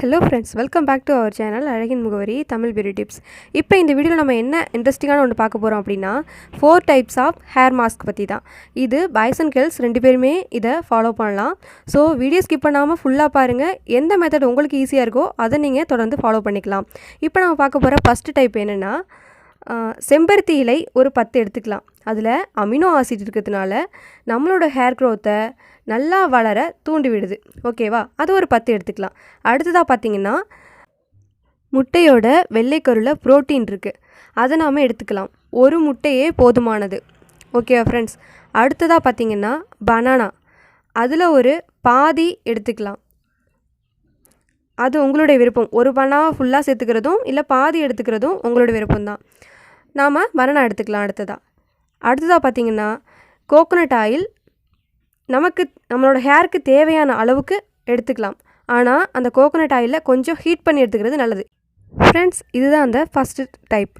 Hello friends, welcome back to our channel அழகின் முகவரி Tamil beauty tips. இப்போ இந்த வீடியோவில் நம்ம என்ன இன்ட்ரெஸ்டிங்கான ஒன்று பார்க்க போகிறோம் அப்படின்னா 4 டைப்ஸ் ஆஃப் ஹேர் மாஸ்க் பற்றி தான். இது பாய்ஸ் அண்ட் கேர்ள்ஸ் 2 பேருமே இதை ஃபாலோ பண்ணலாம். ஸோ வீடியோ ஸ்கிப் பண்ணாமல் ஃபுல்லாக பாருங்கள். எந்த மெத்தட் உங்களுக்கு ஈஸியாக இருக்கோ அதை நீங்கள் தொடர்ந்து ஃபாலோ பண்ணிக்கலாம். இப்போ நம்ம பார்க்க போகிற ஃபஸ்ட்டு டைப் என்னென்னா, செம்பருத்தி இலை ஒரு 10 எடுத்துக்கலாம். அதில் அமினோ ஆசிட் இருக்கிறதுனால நம்மளோட ஹேர் க்ரோத்தை நல்லா வளர தூண்டி விடுது. ஓகேவா? அது ஒரு 10 எடுத்துக்கலாம். அடுத்ததாக பார்த்திங்கன்னா, முட்டையோட வெள்ளைக்கருவில் புரோட்டீன் இருக்குது, அதை நாம் எடுத்துக்கலாம். ஒரு முட்டையே போதுமானது. ஓகேவா ஃப்ரெண்ட்ஸ்? அடுத்ததாக பார்த்திங்கன்னா பனானா, அதில் ஒரு பாதி எடுத்துக்கலாம். அது உங்களுடைய விருப்பம். ஒரு பனானா ஃபுல்லாக சேர்த்துக்கிறதும் இல்லை பாதி எடுத்துக்கிறதும் உங்களோட விருப்பம்தான். நாம் பனானா எடுத்துக்கலாம். அடுத்ததாக பார்த்திங்கன்னா கோகோனட் ஆயில் நம்மளோட ஹேருக்கு தேவையான அளவுக்கு எடுத்துக்கலாம். ஆனால் அந்த கோகோனட் ஆயிலில் கொஞ்சம் ஹீட் பண்ணி எடுத்துக்கிறது நல்லது. ஃப்ரெண்ட்ஸ், இதுதான் அந்த ஃபஸ்ட்டு டைப்.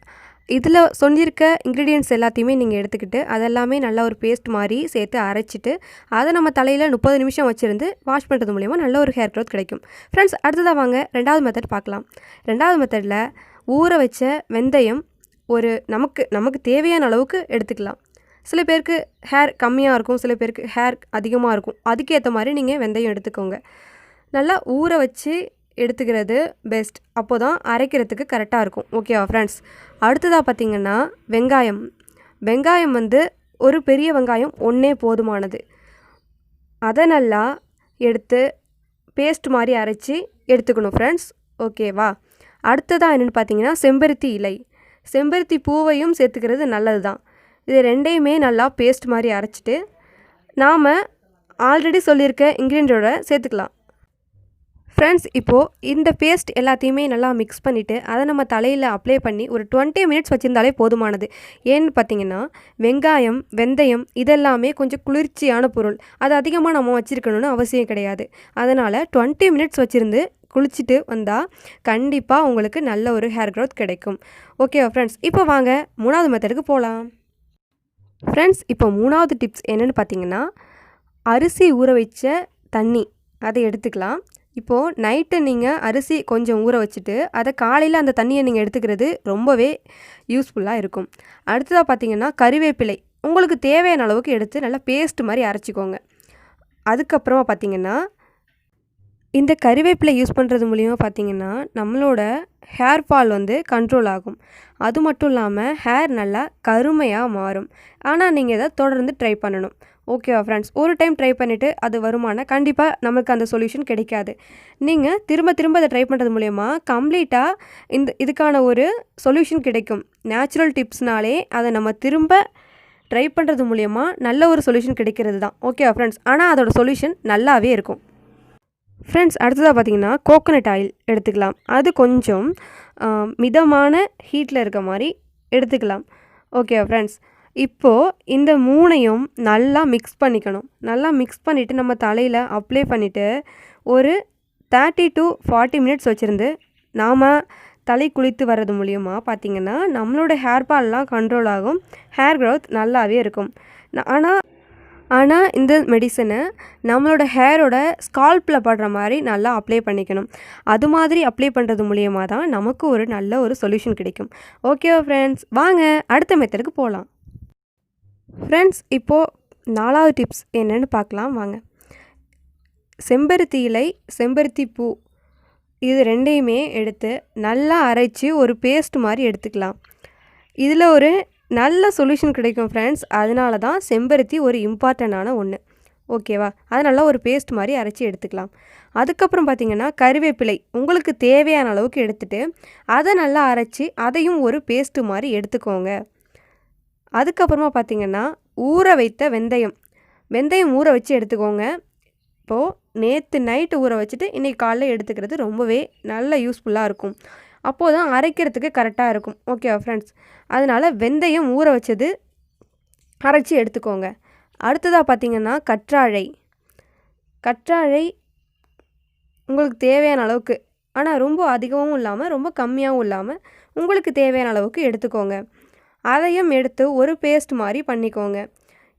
இதில் சொல்லியிருக்க இன்க்ரீடியன்ட்ஸ் எல்லாத்தையுமே நீங்கள் எடுத்துக்கிட்டு அதெல்லாமே நல்லா ஒரு பேஸ்ட் மாதிரி சேர்த்து அரைச்சிட்டு அதை நம்ம தலையில் 30 நிமிஷம் வச்சுருந்து வாஷ் பண்ணுறது மூலிமா நல்ல ஒரு ஹேர் க்ரோத் கிடைக்கும். ஃப்ரெண்ட்ஸ், அடுத்ததாக வாங்க 2வது மெத்தட் பார்க்கலாம். 2வது மெத்தடில் ஊற வச்ச வெந்தயம் நமக்கு தேவையான அளவுக்கு எடுத்துக்கலாம். சில பேருக்கு ஹேர் கம்மியாக இருக்கும், சில பேருக்கு ஹேர் அதிகமாக இருக்கும். அதுக்கேற்ற மாதிரி நீங்கள் வெந்தயம் எடுத்துக்கோங்க. நல்லா ஊற வச்சு எடுத்துக்கிறது பெஸ்ட். அப்போ தான் அரைக்கிறதுக்கு கரெக்டாக இருக்கும். ஓகேவா ஃப்ரெண்ட்ஸ்? அடுத்ததாக பார்த்திங்கன்னா வெங்காயம் ஒரு பெரிய வெங்காயம் ஒன்றே போதுமானது. அதை நல்லா எடுத்து பேஸ்ட் மாதிரி அரைச்சி எடுத்துக்கணும் ஃப்ரெண்ட்ஸ். ஓகேவா? அடுத்ததாக என்னென்னு பார்த்தீங்கன்னா செம்பருத்தி பூவையும் சேர்த்துக்கிறது நல்லது தான். இது 2யுமே நல்லா பேஸ்ட் மாதிரி அரைச்சிட்டு நாம் ஆல்ரெடி சொல்லியிருக்க இன்க்ரீடியண்ட்டோட சேர்த்துக்கலாம். ஃப்ரெண்ட்ஸ், இப்போது இந்த பேஸ்ட் எல்லாத்தையுமே நல்லா மிக்ஸ் பண்ணிவிட்டு அதை நம்ம தலையில் அப்ளை பண்ணி ஒரு 20 மினிட்ஸ் வச்சுருந்தாலே போதுமானது. ஏன்னு பார்த்திங்கன்னா வெந்தயம் இதெல்லாமே கொஞ்சம் குளிர்ச்சியான பொருள். அது அதிகமாக நம்ம வச்சுருக்கணும்னு அவசியம் கிடையாது. அதனால் 20 மினிட்ஸ் வச்சுருந்து குளிச்சுட்டு வந்தால் கண்டிப்பாக உங்களுக்கு நல்ல ஒரு ஹேர் க்ரோத் கிடைக்கும். ஓகேவா ஃப்ரெண்ட்ஸ்? இப்போ வாங்க 3வது மெத்தடுக்கு போகலாம். ஃப்ரெண்ட்ஸ், இப்போ 3வது டிப்ஸ் என்னென்னு பார்த்தீங்கன்னா, அரிசி ஊற வச்ச தண்ணி அதை எடுத்துக்கலாம். இப்போது நைட்டு நீங்கள் அரிசி கொஞ்சம் ஊற வச்சுட்டு அதை காலையில் அந்த தண்ணியை நீங்கள் எடுத்துக்கிறது ரொம்பவே யூஸ்ஃபுல்லாக இருக்கும். அடுத்ததாக பார்த்தீங்கன்னா கறிவேப்பிலை உங்களுக்கு தேவையான அளவுக்கு எடுத்து நல்லா பேஸ்ட் மாதிரி அரைச்சிக்கோங்க. அதுக்கப்புறமா பார்த்திங்கன்னா இந்த கறிவேப்பிலை யூஸ் பண்ணுறது மூலிமா பார்த்திங்கன்னா நம்மளோட ஹேர் ஃபால் கண்ட்ரோல் ஆகும். அது மட்டும் இல்லாமல் ஹேர் நல்லா கருமையாக மாறும். ஆனால் நீங்கள் இதை தொடர்ந்து ட்ரை பண்ணணும். ஓகேவா ஃப்ரெண்ட்ஸ்? ஒரு டைம் ட்ரை பண்ணிவிட்டு அது வருமானா கண்டிப்பாக நமக்கு அந்த சொல்யூஷன் கிடைக்காது. நீங்கள் திரும்ப அதை ட்ரை பண்ணுறது மூலயமா கம்ப்ளீட்டாக இதுக்கான ஒரு சொல்யூஷன் கிடைக்கும். நேச்சுரல் டிப்ஸ்னாலே அதை நம்ம திரும்ப ட்ரை பண்ணுறது மூலயமா நல்ல ஒரு சொல்யூஷன் கிடைக்கிறது தான். ஓகேவா ஃப்ரெண்ட்ஸ்? ஆனால் அதோட சொல்யூஷன் நல்லாவே இருக்கும். ஃப்ரெண்ட்ஸ், அடுத்ததாக பார்த்திங்கன்னா கோகோனட் ஆயில் எடுத்துக்கலாம். அது கொஞ்சம் மிதமான ஹீட்டில் இருக்க மாதிரி எடுத்துக்கலாம். ஓகேவா ஃப்ரெண்ட்ஸ்? இப்போது இந்த 3யும் நல்லா மிக்ஸ் பண்ணிக்கணும். நல்லா மிக்ஸ் பண்ணிவிட்டு நம்ம தலையில் அப்ளை பண்ணிவிட்டு ஒரு 30 to 40 மினிட்ஸ் வச்சுருந்து நாம் தலை குளித்து வர்றது மூலிமா பார்த்திங்கன்னா நம்மளோட ஹேர் ஃபால்லாம் கண்ட்ரோல் ஆகும். ஹேர் க்ரோத் நல்லாவே இருக்கும். ஆனால் இந்த மெடிசனை நம்மளோட ஹேரோட ஸ்கால்ப்பில் படுற மாதிரி நல்லா அப்ளை பண்ணிக்கணும். அது மாதிரி அப்ளை பண்ணுறது மூலியமாக தான் நமக்கு ஒரு நல்ல ஒரு சொல்யூஷன் கிடைக்கும். ஓகேவா ஃப்ரெண்ட்ஸ்? வாங்க அடுத்த மெத்தடுக்கு போகலாம். ஃப்ரெண்ட்ஸ், இப்போது 4வது டிப்ஸ் என்னென்னு பார்க்கலாம் வாங்க. செம்பருத்தி இலை, செம்பருத்தி பூ இது 2யுமே எடுத்து நல்லா அரைச்சி ஒரு பேஸ்ட் மாதிரி எடுத்துக்கலாம். இதில் ஒரு நல்ல சொல்யூஷன் கிடைக்கும் ஃப்ரெண்ட்ஸ். அதனால தான் செம்பருத்தி ஒரு இம்பார்ட்டண்டான ஒன்று. ஓகேவா? அதனால் ஒரு பேஸ்ட் மாதிரி அரைச்சி எடுத்துக்கலாம். அதுக்கப்புறம் பார்த்திங்கன்னா கறிவேப்பிலை உங்களுக்கு தேவையான அளவுக்கு எடுத்துகிட்டு அதை நல்லா அரைச்சி அதையும் ஒரு பேஸ்ட்டு மாதிரி எடுத்துக்கோங்க. அதுக்கப்புறமா பார்த்திங்கன்னா ஊற வைத்த வெந்தயம் ஊற வச்சு எடுத்துக்கோங்க. இப்போது நேற்று நைட்டு ஊற வச்சுட்டு இன்றைக்கி காலையில் எடுத்துக்கிறது ரொம்பவே நல்ல யூஸ்ஃபுல்லாக இருக்கும். அப்போது தான் அரைக்கிறதுக்கு கரெக்டாக இருக்கும். ஓகேவா ஃப்ரெண்ட்ஸ்? அதனால் வெந்தயம் ஊற வச்சது அரைச்சி எடுத்துக்கோங்க. அடுத்ததாக பார்த்திங்கன்னா கற்றாழை உங்களுக்கு தேவையான அளவுக்கு, ஆனால் ரொம்ப அதிகமும் இல்லாமல் ரொம்ப கம்மியாகவும் இல்லாமல் உங்களுக்கு தேவையான அளவுக்கு எடுத்துக்கோங்க. அதையும் எடுத்து ஒரு பேஸ்ட் மாதிரி பண்ணிக்கோங்க.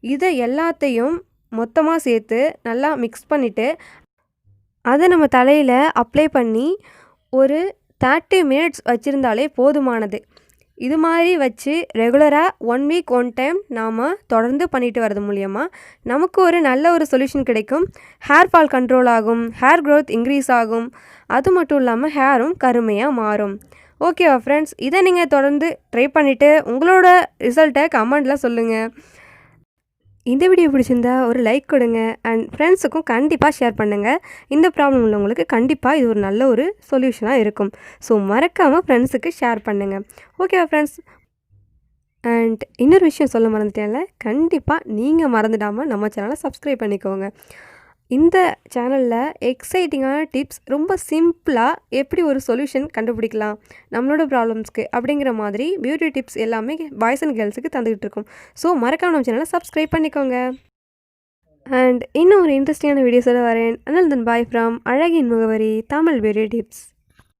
இதை எல்லாத்தையும் மொத்தமாக சேர்த்து நல்லா மிக்ஸ் பண்ணிவிட்டு அதை நம்ம தலையில் அப்ளை பண்ணி ஒரு 30 மினிட்ஸ் வச்சுருந்தாலே போதுமானது. இது மாதிரி வச்சு ரெகுலராக 1 வீக் 1 டைம் நாம் தொடர்ந்து பண்ணிட்டு வரது மூலிமா நமக்கு ஒரு நல்ல ஒரு சொல்யூஷன் கிடைக்கும். ஹேர் ஃபால் கண்ட்ரோல் ஆகும், ஹேர் க்ரோத் இன்க்ரீஸ் ஆகும், அது மட்டும் இல்லாமல் ஹேரும் கருமையாக மாறும். ஓகேவா ஃப்ரெண்ட்ஸ், இதை நீங்கள் தொடர்ந்து ட்ரை பண்ணிவிட்டு உங்களோட ரிசல்ட்டை கமெண்டில் சொல்லுங்கள். இந்த வீடியோ பிடிச்சிருந்தா ஒரு லைக் கொடுங்க அண்ட் ஃப்ரெண்ட்ஸுக்கும் கண்டிப்பாக ஷேர் பண்ணுங்கள். இந்த ப்ராப்ளம் உள்ளவங்களுக்கு கண்டிப்பாக இது ஒரு நல்ல ஒரு சொல்யூஷனாக இருக்கும். ஸோ மறக்காமல் ஃப்ரெண்ட்ஸுக்கு ஷேர் பண்ணுங்கள். ஓகேவா ஃப்ரெண்ட்ஸ், அண்ட் இன்னொரு விஷயம் சொல்ல மறந்துட்டேன்ல, கண்டிப்பாக நீங்கள் மறந்துடாமல் நம்ம சேனலை சப்ஸ்கிரைப் பண்ணிக்கோங்க. இந்த சேனலில் எக்ஸைட்டிங்கான டிப்ஸ், ரொம்ப சிம்பிளாக எப்படி ஒரு சொல்யூஷன் கண்டுபிடிக்கலாம் நம்மளோட ப்ராப்ளம்ஸ்க்கு அப்படிங்கிற மாதிரி பியூட்டி டிப்ஸ் எல்லாமே பாய்ஸ் அண்ட் கேர்ள்ஸுக்கு தந்துக்கிட்டு இருக்கோம். ஸோ மறக்காம நம்ம சேனலை சப்ஸ்கிரைப் பண்ணிக்கோங்க. அண்ட் இன்னும் ஒரு இன்ட்ரெஸ்டிங்கான வீடியோஸோட வரேன். அதனால் தன் பாய் ஃப்ரம் அழகின் முகவரி தமிழ் பியூட்டி டிப்ஸ்.